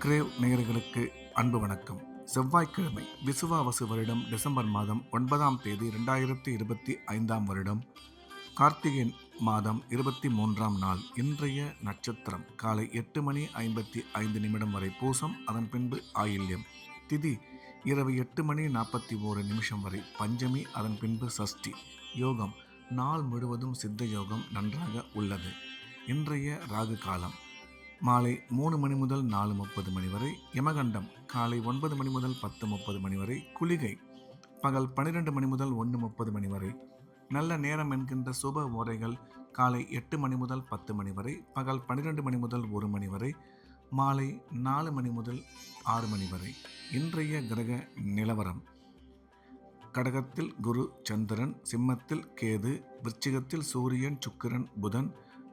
Grave நேயர்களுக்கு அன்பு வணக்கம். செவ்வாய்க்கிழமை விசுவாவசு வருடம் டிசம்பர் மாதம் 9ஆம் தேதி 2025ஆம் வருடம் கார்த்திகை மாதம் 23ஆம் நாள். இன்றைய நட்சத்திரம் காலை 8:55 வரை பூசம், அதன் பின்பு ஆயில்யம். திதி இரவு 8:41 வரை பஞ்சமி, அதன் பின்பு சஷ்டி. யோகம் நாள் முழுவதும் சித்த யோகம் நன்றாக உள்ளது. இன்றைய ராகு காலம் மாலை 3 மணி முதல் 4:30 வரை, யமகண்டம் காலை 9 மணி முதல் 10:30 வரை, குளிகை பகல் 12 மணி முதல் 1:30 வரை. நல்ல நேரம் என்கின்ற சுப ஓரைகள் காலை 8 மணி முதல் 10 மணி வரை, பகல் 12 மணி முதல் 1 மணி வரை, மாலை 4 மணி முதல் 6 மணி வரை. இன்றைய கிரக நிலவரம்: கடகத்தில் குரு சந்திரன், சிம்மத்தில் கேது, விருச்சிகத்தில் சூரியன் சுக்கிரன் புதன்,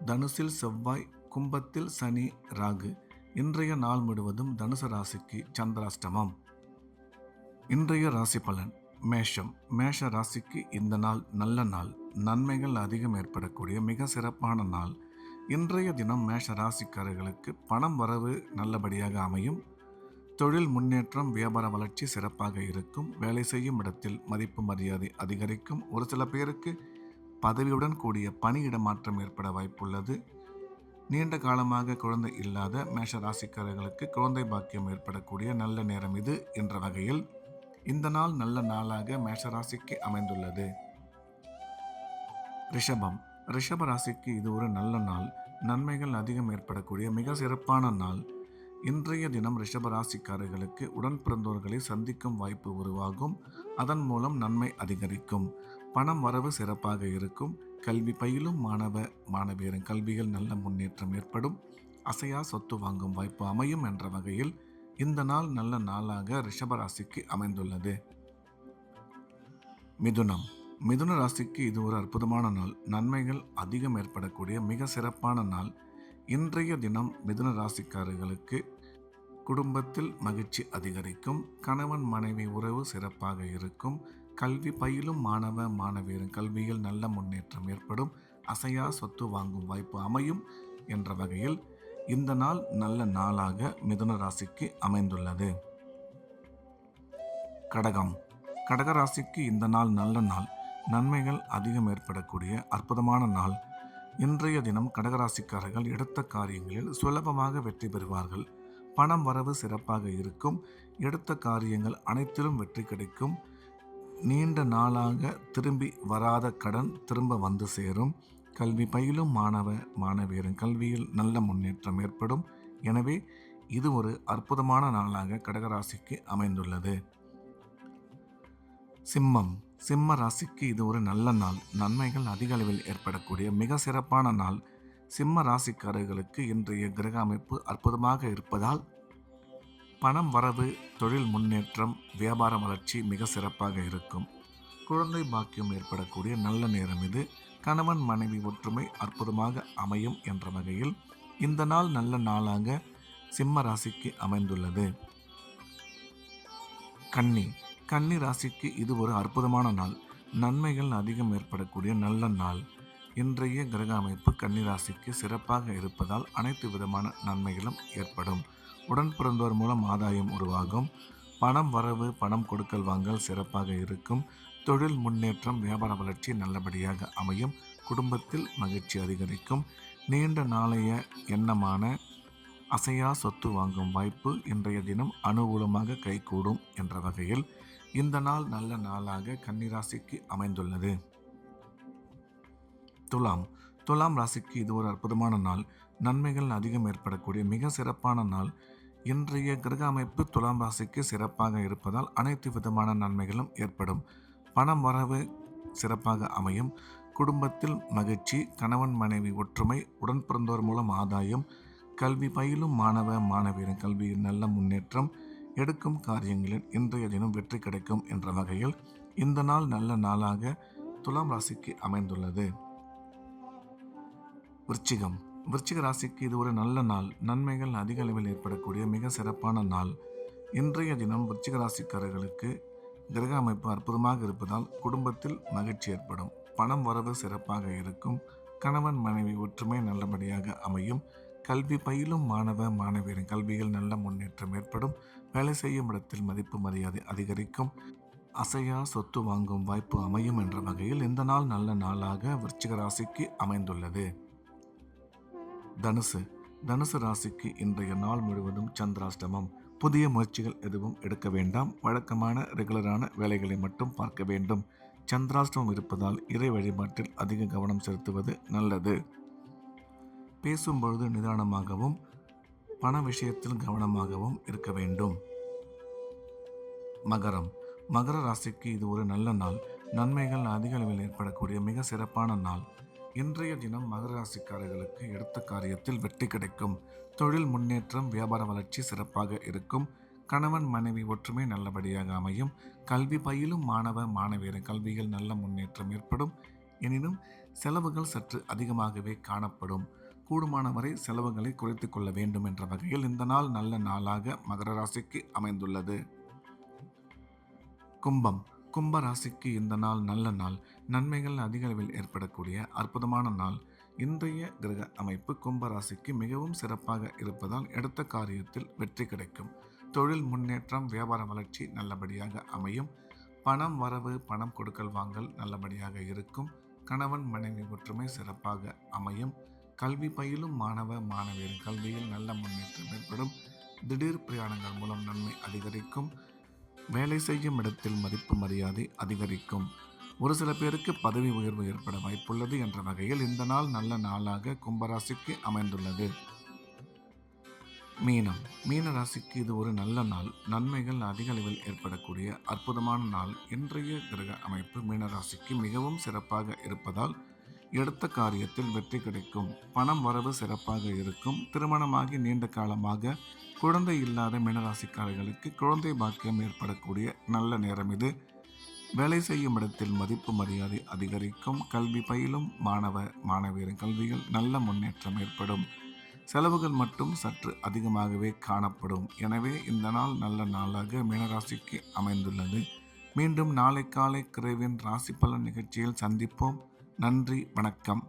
தனுசில் செவ்வாய், கும்பத்தில் சனி ராகு. இன்றைய நாள் முழுவதும் தனுசு ராசிக்கு சந்திராஷ்டமம். இன்றைய ராசி பலன்: மேஷம். மேஷ ராசிக்கு இந்த நாள் நல்ல நாள், நன்மைகள் அதிகம் ஏற்படக்கூடிய மிக சிறப்பான நாள். இன்றைய தினம் மேஷ ராசிக்காரர்களுக்கு பணம் வரவு நல்லபடியாக அமையும். தொழில் முன்னேற்றம், வியாபார வளர்ச்சி சிறப்பாக இருக்கும். வேலை செய்யும் இடத்தில் மதிப்பு மரியாதை அதிகரிக்கும். ஒரு சில பேருக்கு பதவியுடன் கூடிய பணியிட மாற்றம் ஏற்பட வாய்ப்புள்ளது. நீண்ட காலமாக குழந்தை இல்லாத மேஷ ராசிக்காரர்களுக்கு குழந்தை பாக்கியம் ஏற்படக்கூடிய நல்ல நேரம் இது என்ற வகையில் இந்த நாள் நல்ல நாளாக மேஷ ராசிக்கு அமைந்துள்ளது. ரிஷபம். ரிஷப ராசிக்கு இது ஒரு நல்ல நாள், நன்மைகள் அதிகம் ஏற்படக்கூடிய மிக சிறப்பான நாள். இன்றைய தினம் ரிஷப ராசிக்காரர்களுக்கு உடன் பிறந்தோர்களை சந்திக்கும் வாய்ப்பு உருவாகும். அதன் மூலம் நன்மை அதிகரிக்கும். பணம் வரவு சிறப்பாக இருக்கும். கல்வி பயிலும் மாணவியரின் கல்வியில் நல்ல முன்னேற்றம் ஏற்படும். அசையா சொத்து வாங்கும் வாய்ப்பு அமையும் என்ற வகையில் இந்த நாள் நல்ல நாளாக ரிஷப ராசிக்கு அமைந்துள்ளது. மிதுனம். மிதுன ராசிக்கு இது ஒரு அற்புதமான நாள், நன்மைகள் அதிகம் ஏற்படக்கூடிய மிக சிறப்பான நாள். இன்றைய தினம் மிதுன ராசிக்காரர்களுக்கு குடும்பத்தில் மகிழ்ச்சி அதிகரிக்கும். கணவன் மனைவி உறவு சிறப்பாக இருக்கும். கல்வி பயிலும் மாணவியரின் கல்வியில் நல்ல முன்னேற்றம் ஏற்படும். அசையா சொத்து வாங்கும் வாய்ப்பு அமையும் என்ற வகையில் இந்த நாள் நல்ல நாளாக மிதுன ராசிக்கு அமைந்துள்ளது. கடகம். கடக ராசிக்கு இந்த நாள் நல்ல நாள், நன்மைகள் அதிகம் ஏற்படக்கூடிய அற்புதமான நாள். இன்றைய தினம் கடகராசிக்காரர்கள் எடுத்த காரியங்களில் சுலபமாக வெற்றி பெறுவார்கள். பணம் வரவு சிறப்பாக இருக்கும். எடுத்த காரியங்கள் அனைத்திலும் வெற்றி கிடைக்கும். நீண்ட நாளாக திரும்பி வராத கடன் திரும்ப வந்து சேரும். கல்வி பயிலும் மாணவியரின் கல்வியில் நல்ல முன்னேற்றம் ஏற்படும். எனவே இது ஒரு அற்புதமான நாளாக கடகராசிக்கு அமைந்துள்ளது. சிம்மம். சிம்ம ராசிக்கு இது ஒரு நல்ல நாள், நன்மைகள் அதிக அளவில் ஏற்படக்கூடிய மிக சிறப்பான நாள். சிம்ம ராசிக்காரர்களுக்கு இன்றைய கிரக அமைப்பு அற்புதமாக இருப்பதால் பணம் வரவு, தொழில் முன்னேற்றம், வியாபார வளர்ச்சி மிக சிறப்பாக இருக்கும். குழந்தை பாக்கியம் ஏற்படக்கூடிய நல்ல நேரம் இது. கணவன் மனைவி ஒற்றுமை அற்புதமாக அமையும் என்ற வகையில் இந்த நாள் நல்ல நாளாக சிம்ம ராசிக்கு அமைந்துள்ளது. கன்னி. கன்னி ராசிக்கு இது ஒரு அற்புதமான நாள், நன்மைகள் அதிகம் ஏற்படக்கூடிய நல்ல நாள். இன்றைய கிரக அமைப்பு கன்னி ராசிக்கு சிறப்பாக இருப்பதால் அனைத்து விதமான நன்மைகளும் ஏற்படும். உடன் பிறந்தோர் மூலம் ஆதாயம் உருவாகும். பணம் வரவு, பணம் கொடுக்கல் வாங்கல் சிறப்பாக இருக்கும். தொழில் முன்னேற்றம், வியாபார வளர்ச்சி நல்லபடியாக அமையும். குடும்பத்தில் மகிழ்ச்சி அதிகரிக்கும். நீண்ட நாளைய எண்ணமான அசையா சொத்து வாங்கும் வாய்ப்பு இன்றைய தினம் அனுகூலமாக கைகூடும் என்ற வகையில் இந்த நாள் நல்ல நாளாக கன்னிராசிக்கு அமைந்துள்ளது. துலாம். துலாம் ராசிக்கு இது ஒரு அற்புதமான நாள், நன்மைகள் அதிகம் ஏற்படக்கூடிய மிக சிறப்பான நாள். இன்றைய கிரக அமைப்பு துலாம் ராசிக்கு சிறப்பாக இருப்பதால் அனைத்து விதமான நன்மைகளும் ஏற்படும். பணம் வரவு சிறப்பாக அமையும். குடும்பத்தில் மகிழ்ச்சி, கணவன் மனைவி ஒற்றுமை, உடன் பிறந்தோர் மூலம் ஆதாயம், கல்வி பயிலும் மாணவியரின் கல்வியில் நல்ல முன்னேற்றம், எடுக்கும் காரியங்களில் இன்றைய தினம் வெற்றி கிடைக்கும் என்ற வகையில் இந்த நாள் நல்ல நாளாக துலாம் ராசிக்கு அமைந்துள்ளது. விருச்சிகம். விருச்சிக ராசிக்கு இது ஒரு நல்ல நாள், நன்மைகள் அதிக அளவில் ஏற்படக்கூடிய மிக சிறப்பான நாள். இன்றைய தினம் விருச்சிக ராசிக்காரர்களுக்கு கிரக அமைப்பு அற்புதமாக இருப்பதால் குடும்பத்தில் மகிழ்ச்சி ஏற்படும். பணம் வரவு சிறப்பாக இருக்கும். கணவன் மனைவி ஒற்றுமை நல்லபடியாக அமையும். கல்வி பயிலும் மாணவ மாணவியரின் கல்வியில் நல்ல முன்னேற்றம் ஏற்படும். வேலை செய்யும் இடத்தில் மதிப்பு மரியாதை அதிகரிக்கும். அசையா சொத்து வாங்கும் வாய்ப்பு அமையும் என்ற வகையில் இந்த நாள் நல்ல நாளாக விருச்சிக ராசிக்கு அமைந்துள்ளது. தனுசு தனுசு ராசிக்கு இன்றைய நாள் முழுவதும் சந்திராஷ்டமம். புதிய முயற்சிகள் எதுவும் எடுக்க வேண்டாம். வழக்கமான ரெகுலரான வேலைகளை மட்டும் பார்க்க வேண்டும். சந்திராஷ்டமம் இருப்பதால் இறை வழிபாட்டில் அதிக கவனம் செலுத்துவது நல்லது. பேசும்பொழுது நிதானமாகவும் பண விஷயத்தில் கவனமாகவும் இருக்க வேண்டும். மகரம் மகர ராசிக்கு இது ஒரு நல்ல நாள். நன்மைகள் அதிக அளவில் ஏற்படக்கூடிய மிக சிறப்பான நாள். இன்றைய தினம் மகர ராசிக்காரர்களுக்கு எடுத்த காரியத்தில் வெற்றி கிடைக்கும். தொழில் முன்னேற்றம், வியாபார வளர்ச்சி சிறப்பாக இருக்கும். கணவன் மனைவி ஒற்றுமை நல்லபடியாக அமையும். கல்வி பயிலும் மாணவ மாணவியரின் கல்வியில் நல்ல முன்னேற்றம் ஏற்படும். எனினும் செலவுகள் சற்று அதிகமாகவே காணப்படும். கூடுமானவரை செலவுகளை குறைத்து கொள்ள வேண்டும் என்ற வகையில் இந்த நாள் நல்ல நாளாக மகர ராசிக்கு அமைந்துள்ளது. கும்பம் கும்ப ராசிக்கு இந்த நாள் நல்ல நாள். நன்மைகள் அதிக அளவில் ஏற்படக்கூடிய அற்புதமான நாள். இன்றைய கிரக அமைப்பு கும்ப ராசிக்கு மிகவும் சிறப்பாக இருப்பதால் எடுத்த காரியத்தில் வெற்றி கிடைக்கும். தொழில் முன்னேற்றம், வியாபார வளர்ச்சி நல்லபடியாக அமையும். பணம் வரவு, பணம் கொடுக்கல் வாங்கல் நல்லபடியாக இருக்கும். கணவன் மனைவி ஒற்றுமை சிறப்பாக அமையும். கல்வி பயிலும் மாணவ மாணவியரின் கல்வியில் நல்ல முன்னேற்றம் ஏற்படும். திடீர் பிரயாணங்கள் மூலம் நன்மை அதிகரிக்கும். வேலை செய்யும் இடத்தில் மதிப்பு மரியாதை அதிகரிக்கும். ஒரு சில பேருக்கு பதவி உயர்வு ஏற்பட வாய்ப்புள்ளது என்ற வகையில் இந்த நாள் நல்ல நாளாக கும்பராசிக்கு அமைந்துள்ளது. மீன ராசிக்கு இது ஒரு நல்ல நாள். நன்மைகள் அதிக அளவில் ஏற்படக்கூடிய அற்புதமான நாள். இன்றைய கிரக அமைப்பு மீனராசிக்கு மிகவும் சிறப்பாக இருப்பதால் எடுத்த காரியத்தில் வெற்றி கிடைக்கும். பணம் வரவு சிறப்பாக இருக்கும். திருமணமாகி நீண்ட காலமாக குழந்தை இல்லாத மீனராசிக்காரர்களுக்கு குழந்தை பாக்கியம் ஏற்படக்கூடிய நல்ல நேரம் இது. வேலை செய்யும் இடத்தில் மதிப்பு மரியாதை அதிகரிக்கும். கல்வி பயிலும் மாணவ மாணவியரின் கல்வியில் நல்ல முன்னேற்றம் ஏற்படும். செலவுகள் மட்டும் சற்று அதிகமாகவே காணப்படும். எனவே இந்த நாள் நல்ல நாளாக மீனராசிக்கு அமைந்துள்ளது. மீண்டும் நாளை காலை கிரேவின் ராசி பலன் நிகழ்ச்சியில் சந்திப்போம். நன்றி, வணக்கம்.